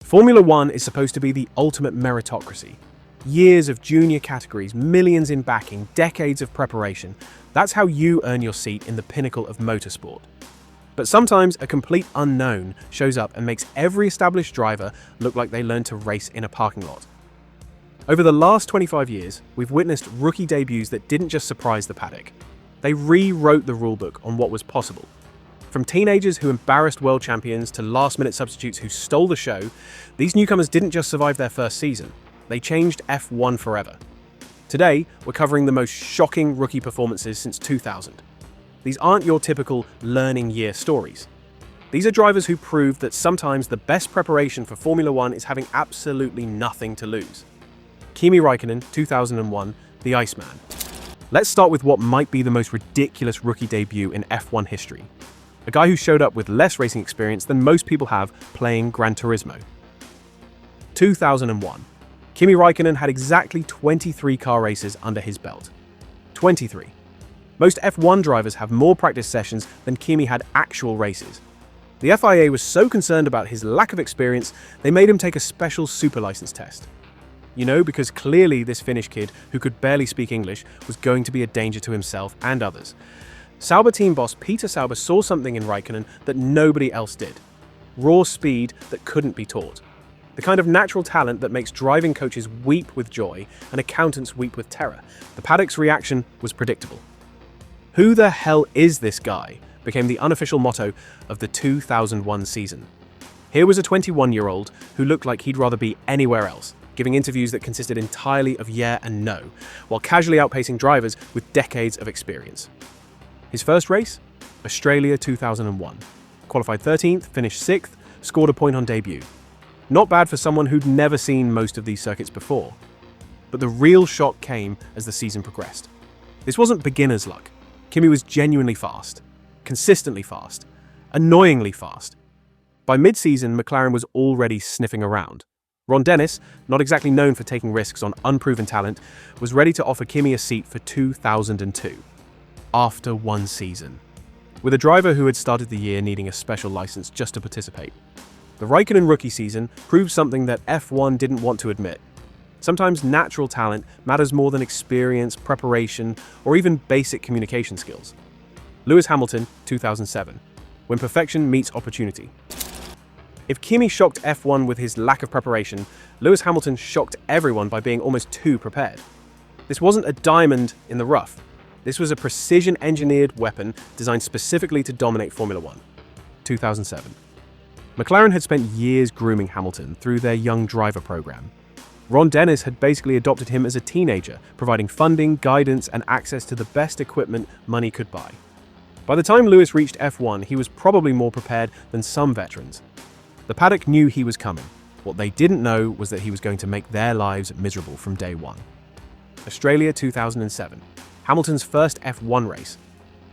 Formula One is supposed to be the ultimate meritocracy. Years of junior categories, millions in backing, decades of preparation. That's how you earn your seat in the pinnacle of motorsport. But sometimes a complete unknown shows up and makes every established driver look like they learned to race in a parking lot. Over the last 25 years, we've witnessed rookie debuts that didn't just surprise the paddock. They rewrote the rulebook on what was possible. From teenagers who embarrassed world champions to last-minute substitutes who stole the show, these newcomers didn't just survive their first season, they changed F1 forever. Today, we're covering the most shocking rookie performances since 2000. These aren't your typical learning year stories. These are drivers who proved that sometimes the best preparation for Formula One is having absolutely nothing to lose. Kimi Räikkönen, 2001, the Iceman. Let's start with what might be the most ridiculous rookie debut in F1 history. A guy who showed up with less racing experience than most people have playing Gran Turismo. 2001. Kimi Räikkönen had exactly 23 car races under his belt. 23. Most F1 drivers have more practice sessions than Kimi had actual races. The FIA was so concerned about his lack of experience, they made him take a special super license test. You know, because clearly this Finnish kid, who could barely speak English, was going to be a danger to himself and others. Sauber team boss Peter Sauber saw something in Räikkönen that nobody else did. Raw speed that couldn't be taught. The kind of natural talent that makes driving coaches weep with joy and accountants weep with terror. The paddock's reaction was predictable. "Who the hell is this guy?" became the unofficial motto of the 2001 season. Here was a 21-year-old who looked like he'd rather be anywhere else, giving interviews that consisted entirely of yeah and no, while casually outpacing drivers with decades of experience. His first race? Australia 2001. Qualified 13th, finished 6th, scored a point on debut. Not bad for someone who'd never seen most of these circuits before. But the real shock came as the season progressed. This wasn't beginner's luck. Kimi was genuinely fast, consistently fast, annoyingly fast. By mid-season, McLaren was already sniffing around. Ron Dennis, not exactly known for taking risks on unproven talent, was ready to offer Kimi a seat for 2002. After one season, with a driver who had started the year needing a special license just to participate. The Räikkönen rookie season proved something that F1 didn't want to admit. Sometimes natural talent matters more than experience, preparation, or even basic communication skills. Lewis Hamilton, 2007. When perfection meets opportunity. If Kimi shocked F1 with his lack of preparation, Lewis Hamilton shocked everyone by being almost too prepared. This wasn't a diamond in the rough. This was a precision-engineered weapon designed specifically to dominate Formula One. 2007. McLaren had spent years grooming Hamilton through their young driver program. Ron Dennis had basically adopted him as a teenager, providing funding, guidance, and access to the best equipment money could buy. By the time Lewis reached F1, he was probably more prepared than some veterans. The paddock knew he was coming. What they didn't know was that he was going to make their lives miserable from day one. Australia 2007. Hamilton's first F1 race.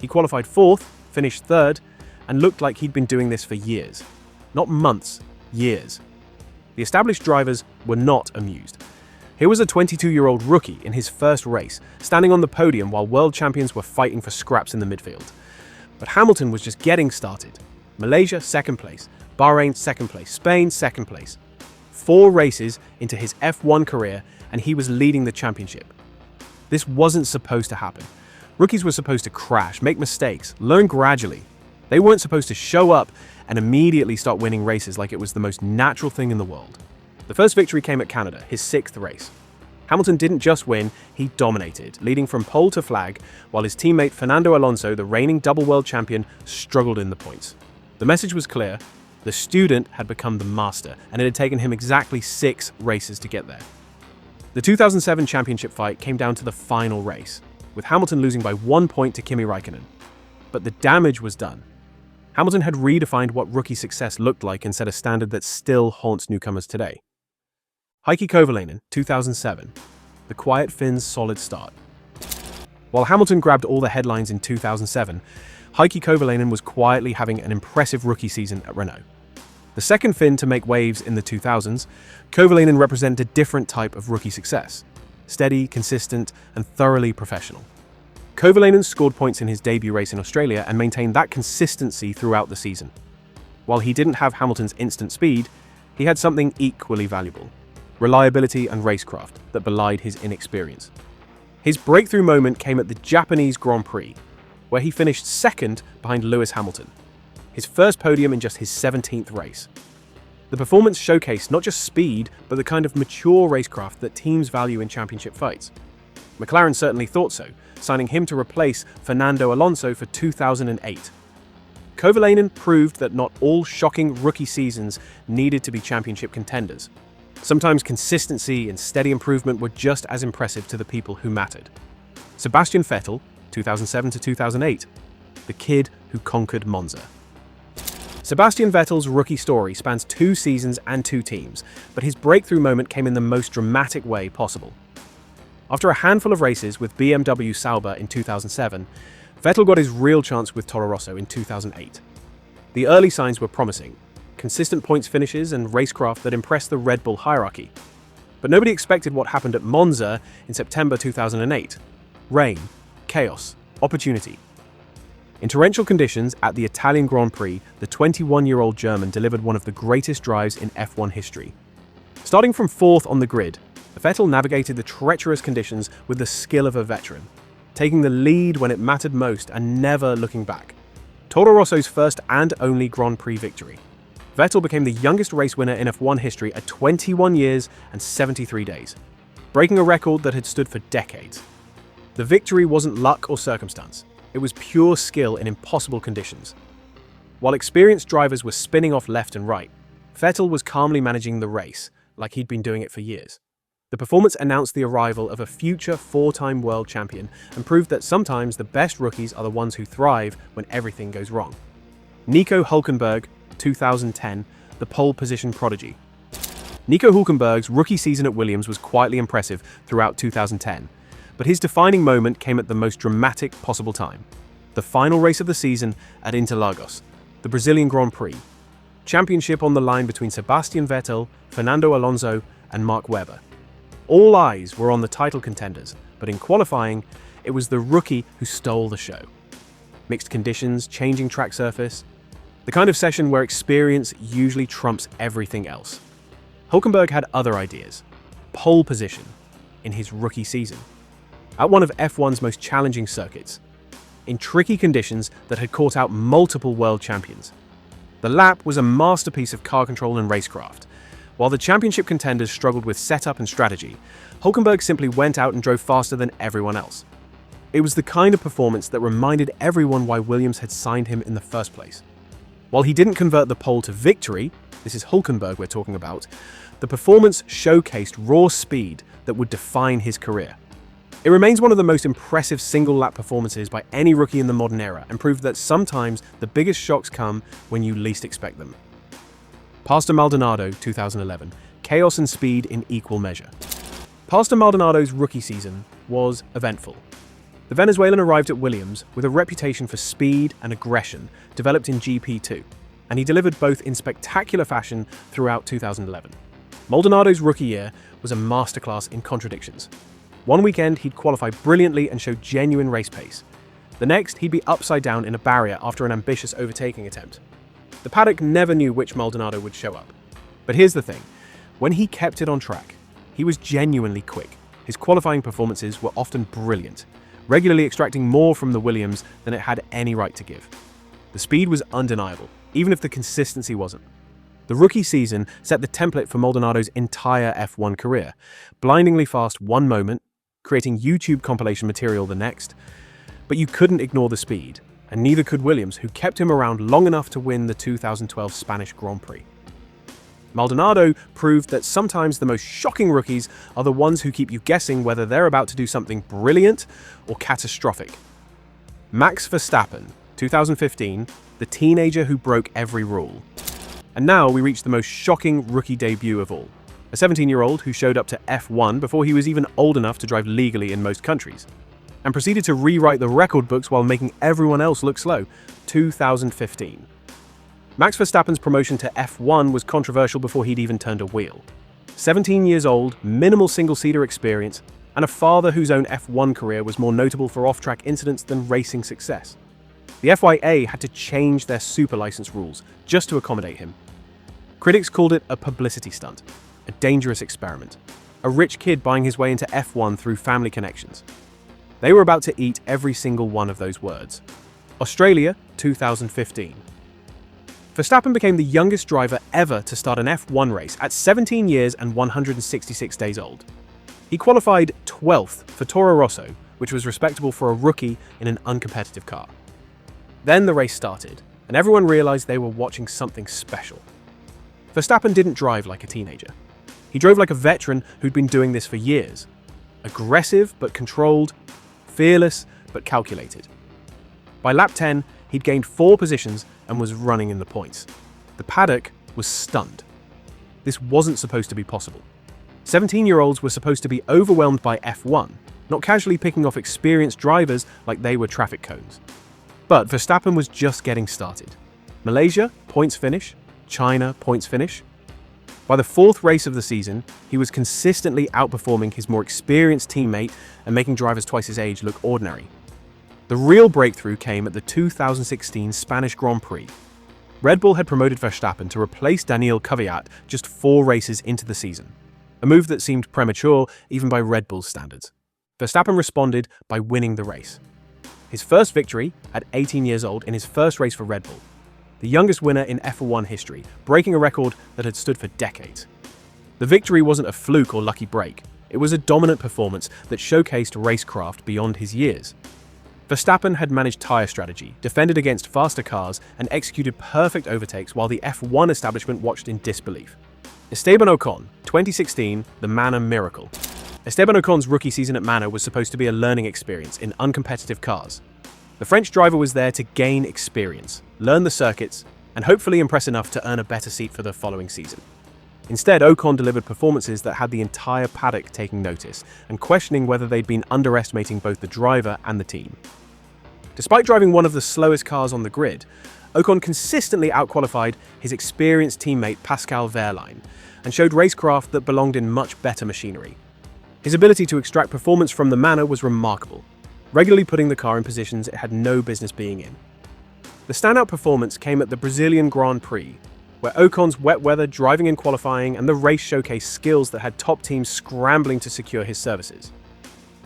He qualified 4th, finished 3rd, and looked like he'd been doing this for years. Not months, years. The established drivers were not amused. Here was a 22-year-old rookie in his first race, standing on the podium while world champions were fighting for scraps in the midfield. But Hamilton was just getting started. Malaysia, 2nd place. Bahrain, 2nd place. Spain, 2nd place. 4 races into his F1 career, and he was leading the championship. This wasn't supposed to happen. Rookies were supposed to crash, make mistakes, learn gradually. They weren't supposed to show up and immediately start winning races like it was the most natural thing in the world. The first victory came at Canada, his 6th race. Hamilton didn't just win, he dominated, leading from pole to flag, while his teammate Fernando Alonso, the reigning double world champion, struggled in the points. The message was clear: the student had become the master, and it had taken him exactly 6 races to get there. The 2007 championship fight came down to the final race, with Hamilton losing by 1 point to Kimi Räikkönen. But the damage was done. Hamilton had redefined what rookie success looked like and set a standard that still haunts newcomers today. Heikki Kovalainen, 2007. The quiet Finn's solid start. While Hamilton grabbed all the headlines in 2007, Heikki Kovalainen was quietly having an impressive rookie season at Renault. The second Finn to make waves in the 2000s, Kovalainen represented a different type of rookie success. Steady, consistent, and thoroughly professional. Kovalainen scored points in his debut race in Australia and maintained that consistency throughout the season. While he didn't have Hamilton's instant speed, He had something equally valuable: reliability and racecraft that belied his inexperience. His breakthrough moment came at the Japanese Grand Prix, where he finished second behind Lewis Hamilton, his first podium in just his 17th race. The performance showcased not just speed, but the kind of mature racecraft that teams value in championship fights. McLaren certainly thought so, signing him to replace Fernando Alonso for 2008. Kovalainen proved that not all shocking rookie seasons needed to be championship contenders. Sometimes consistency and steady improvement were just as impressive to the people who mattered. Sebastian Vettel, 2007 to 2008, the kid who conquered Monza. Sebastian Vettel's rookie story spans 2 seasons and 2 teams, but his breakthrough moment came in the most dramatic way possible. After a handful of races with BMW Sauber in 2007, Vettel got his real chance with Toro Rosso in 2008. The early signs were promising: consistent points finishes and racecraft that impressed the Red Bull hierarchy. But nobody expected what happened at Monza in September 2008. Rain, chaos, opportunity. In torrential conditions at the Italian Grand Prix, the 21-year-old German delivered one of the greatest drives in F1 history. Starting from 4th on the grid, Vettel navigated the treacherous conditions with the skill of a veteran, taking the lead when it mattered most and never looking back. Toro Rosso's first and only Grand Prix victory. Vettel became the youngest race winner in F1 history at 21 years and 73 days, breaking a record that had stood for decades. The victory wasn't luck or circumstance. It was pure skill in impossible conditions. While experienced drivers were spinning off left and right, Vettel was calmly managing the race, like he'd been doing it for years. The performance announced the arrival of a future 4-time world champion and proved that sometimes the best rookies are the ones who thrive when everything goes wrong. Nico Hülkenberg, 2010, the pole position prodigy. Nico Hülkenberg's rookie season at Williams was quietly impressive throughout 2010, but his defining moment came at the most dramatic possible time: the final race of the season at Interlagos, the Brazilian Grand Prix. Championship on the line between Sebastian Vettel, Fernando Alonso, and Mark Webber. All eyes were on the title contenders, but in qualifying, it was the rookie who stole the show. Mixed conditions, changing track surface, the kind of session where experience usually trumps everything else. Hülkenberg had other ideas. Pole position in his rookie season, at one of F1's most challenging circuits, in tricky conditions that had caught out multiple world champions. The lap was a masterpiece of car control and racecraft. While the championship contenders struggled with setup and strategy, Hülkenberg simply went out and drove faster than everyone else. It was the kind of performance that reminded everyone why Williams had signed him in the first place. While he didn't convert the pole to victory, this is Hülkenberg we're talking about, the performance showcased raw speed that would define his career. It remains one of the most impressive single-lap performances by any rookie in the modern era and proved that sometimes the biggest shocks come when you least expect them. Pastor Maldonado, 2011, chaos and speed in equal measure. Pastor Maldonado's rookie season was eventful. The Venezuelan arrived at Williams with a reputation for speed and aggression developed in GP2, and he delivered both in spectacular fashion throughout 2011. Maldonado's rookie year was a masterclass in contradictions. One weekend, he'd qualify brilliantly and show genuine race pace. The next, he'd be upside down in a barrier after an ambitious overtaking attempt. The paddock never knew which Maldonado would show up. But here's the thing: when he kept it on track, he was genuinely quick. His qualifying performances were often brilliant, regularly extracting more from the Williams than it had any right to give. The speed was undeniable, even if the consistency wasn't. The rookie season set the template for Maldonado's entire F1 career: blindingly fast one moment, creating YouTube compilation material the next. But you couldn't ignore the speed, and neither could Williams, who kept him around long enough to win the 2012 Spanish Grand Prix. Maldonado proved that sometimes the most shocking rookies are the ones who keep you guessing whether they're about to do something brilliant or catastrophic. Max Verstappen, 2015, the teenager who broke every rule. And now we reach the most shocking rookie debut of all. A 17-year-old who showed up to F1 before he was even old enough to drive legally in most countries, and proceeded to rewrite the record books while making everyone else look slow. 2015. Max Verstappen's promotion to F1 was controversial before he'd even turned a wheel. 17 years old, minimal single-seater experience, and a father whose own F1 career was more notable for off-track incidents than racing success. The FIA had to change their super license rules just to accommodate him. Critics called it a publicity stunt, a dangerous experiment, a rich kid buying his way into F1 through family connections. They were about to eat every single one of those words. Australia, 2015. Verstappen became the youngest driver ever to start an F1 race at 17 years and 166 days old. He qualified 12th for Toro Rosso, which was respectable for a rookie in an uncompetitive car. Then the race started, and everyone realized they were watching something special. Verstappen didn't drive like a teenager. He drove like a veteran who'd been doing this for years. Aggressive but controlled, fearless but calculated. By lap 10, he'd gained 4 positions and was running in the points. The paddock was stunned. This wasn't supposed to be possible. 17-year-olds were supposed to be overwhelmed by F1, not casually picking off experienced drivers like they were traffic cones. But Verstappen was just getting started. Malaysia, points finish. China, points finish. By the 4th race of the season, he was consistently outperforming his more experienced teammate and making drivers twice his age look ordinary. The real breakthrough came at the 2016 Spanish Grand Prix. Red Bull had promoted Verstappen to replace Daniil Kvyat just 4 races into the season, a move that seemed premature even by Red Bull's standards. Verstappen responded by winning the race. His first victory, at 18 years old, in his first race for Red Bull. The youngest winner in F1 history, breaking a record that had stood for decades. The victory wasn't a fluke or lucky break. It was a dominant performance that showcased racecraft beyond his years. Verstappen had managed tyre strategy, defended against faster cars, and executed perfect overtakes while the F1 establishment watched in disbelief. Esteban Ocon, 2016, the Manor miracle. Esteban Ocon's rookie season at Manor was supposed to be a learning experience in uncompetitive cars. The French driver was there to gain experience, learn the circuits, and hopefully impress enough to earn a better seat for the following season. Instead, Ocon delivered performances that had the entire paddock taking notice and questioning whether they'd been underestimating both the driver and the team. Despite driving one of the slowest cars on the grid, Ocon consistently outqualified his experienced teammate Pascal Wehrlein and showed racecraft that belonged in much better machinery. His ability to extract performance from the Manor was remarkable, regularly putting the car in positions it had no business being in. The standout performance came at the Brazilian Grand Prix, where Ocon's wet weather driving and qualifying and the race showcased skills that had top teams scrambling to secure his services.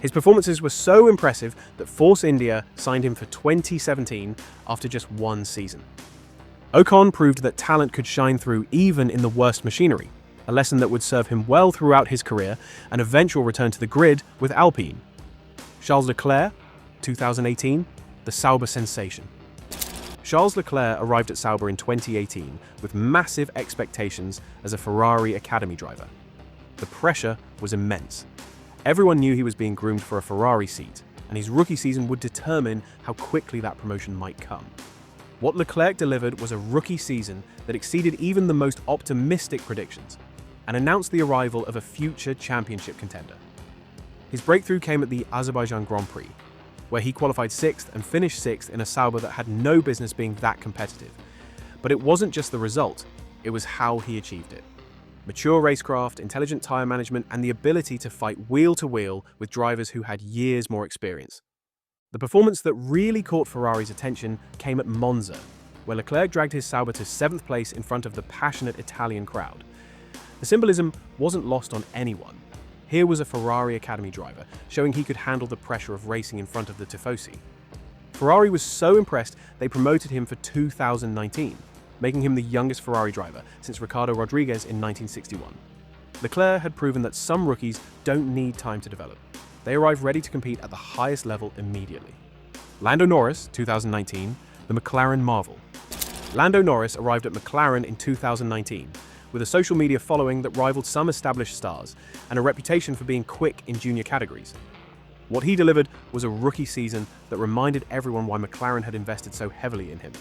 His performances were so impressive that Force India signed him for 2017 after just 1 season. Ocon proved that talent could shine through even in the worst machinery, a lesson that would serve him well throughout his career and eventual return to the grid with Alpine. Charles Leclerc, 2018, the Sauber sensation. Charles Leclerc arrived at Sauber in 2018 with massive expectations as a Ferrari Academy driver. The pressure was immense. Everyone knew he was being groomed for a Ferrari seat, and his rookie season would determine how quickly that promotion might come. What Leclerc delivered was a rookie season that exceeded even the most optimistic predictions, and announced the arrival of a future championship contender. His breakthrough came at the Azerbaijan Grand Prix, where he qualified 6th and finished 6th in a Sauber that had no business being that competitive. But it wasn't just the result, it was how he achieved it. Mature racecraft, intelligent tyre management, and the ability to fight wheel to wheel with drivers who had years more experience. The performance that really caught Ferrari's attention came at Monza, where Leclerc dragged his Sauber to 7th place in front of the passionate Italian crowd. The symbolism wasn't lost on anyone. Here was a Ferrari Academy driver, showing he could handle the pressure of racing in front of the Tifosi. Ferrari was so impressed they promoted him for 2019, making him the youngest Ferrari driver since Ricardo Rodriguez in 1961. Leclerc had proven that some rookies don't need time to develop. They arrive ready to compete at the highest level immediately. Lando Norris, 2019, the McLaren marvel. Lando Norris arrived at McLaren in 2019, with a social media following that rivaled some established stars and a reputation for being quick in junior categories. What he delivered was a rookie season that reminded everyone why McLaren had invested so heavily in him.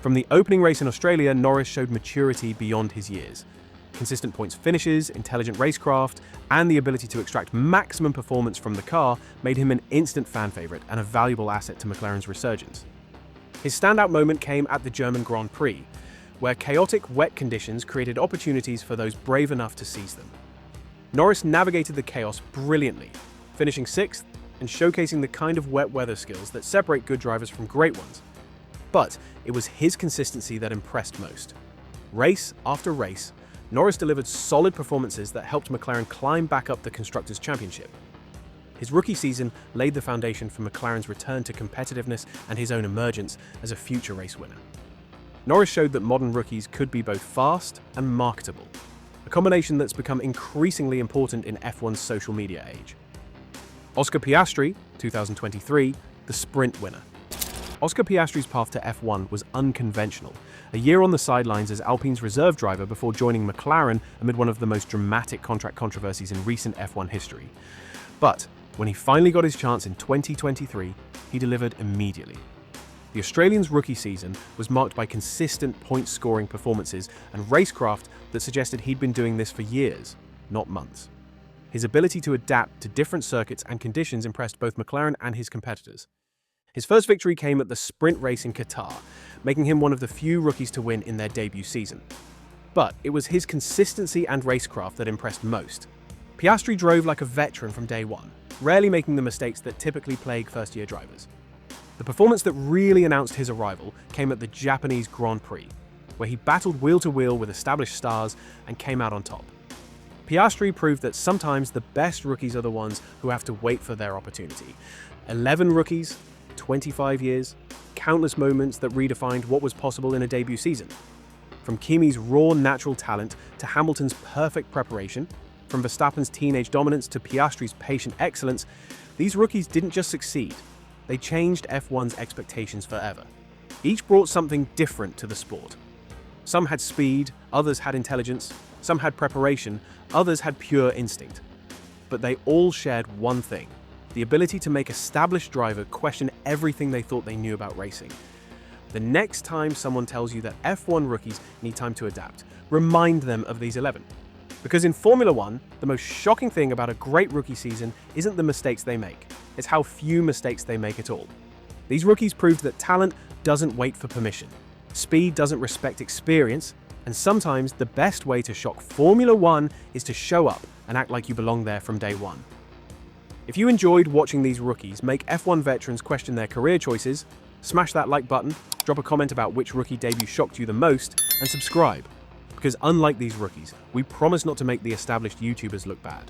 From the opening race in Australia, Norris showed maturity beyond his years. Consistent points finishes, intelligent racecraft, and the ability to extract maximum performance from the car made him an instant fan favourite and a valuable asset to McLaren's resurgence. His standout moment came at the German Grand Prix, where chaotic wet conditions created opportunities for those brave enough to seize them. Norris navigated the chaos brilliantly, finishing 6th and showcasing the kind of wet weather skills that separate good drivers from great ones. But it was his consistency that impressed most. Race after race, Norris delivered solid performances that helped McLaren climb back up the Constructors' Championship. His rookie season laid the foundation for McLaren's return to competitiveness and his own emergence as a future race winner. Norris showed that modern rookies could be both fast and marketable, a combination that's become increasingly important in F1's social media age. Oscar Piastri, 2023, the sprint winner. Oscar Piastri's path to F1 was unconventional, a year on the sidelines as Alpine's reserve driver before joining McLaren amid one of the most dramatic contract controversies in recent F1 history. But when he finally got his chance in 2023, he delivered immediately. The Australian's rookie season was marked by consistent point-scoring performances and racecraft that suggested he'd been doing this for years, not months. His ability to adapt to different circuits and conditions impressed both McLaren and his competitors. His first victory came at the sprint race in Qatar, making him one of the few rookies to win in their debut season. But it was his consistency and racecraft that impressed most. Piastri drove like a veteran from day one, rarely making the mistakes that typically plague first-year drivers. The performance that really announced his arrival came at the Japanese Grand Prix, where he battled wheel-to-wheel with established stars and came out on top. Piastri proved that sometimes the best rookies are the ones who have to wait for their opportunity. 11 rookies, 25 years, countless moments that redefined what was possible in a debut season. From Kimi's raw natural talent to Hamilton's perfect preparation, from Verstappen's teenage dominance to Piastri's patient excellence, these rookies didn't just succeed, they changed F1's expectations forever. Each brought something different to the sport. Some had speed, others had intelligence, some had preparation, others had pure instinct. But they all shared one thing: the ability to make established drivers question everything they thought they knew about racing. The next time someone tells you that F1 rookies need time to adapt, remind them of these 11. Because in Formula One, the most shocking thing about a great rookie season isn't the mistakes they make, it's how few mistakes they make at all. These rookies proved that talent doesn't wait for permission, speed doesn't respect experience, and sometimes the best way to shock Formula One is to show up and act like you belong there from day one. If you enjoyed watching these rookies make F1 veterans question their career choices, smash that like button, drop a comment about which rookie debut shocked you the most, and subscribe. Because unlike these rookies, we promise not to make the established YouTubers look bad.